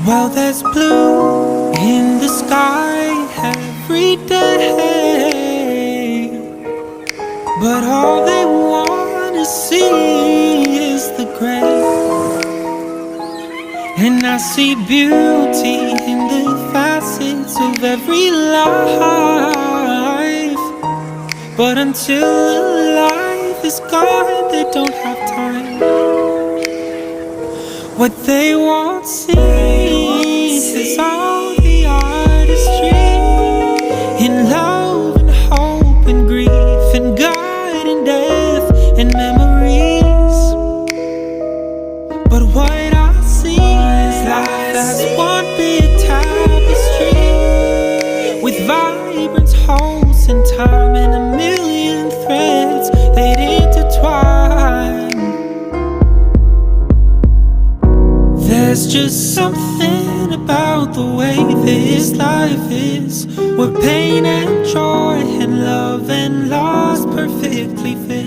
Well, there's blue in the sky every day, but all they wanna see is the gray. And I see beauty in the facets of every life, but until life is gone, they don't have time. What they won't see is all the artistry in love and hope and grief and God and death and memories. But what I see is life as one big tapestry with vibrance, holes and time and a million threads they'd intertwine. There's just something about the way this life is, where pain and joy and love and loss perfectly fit.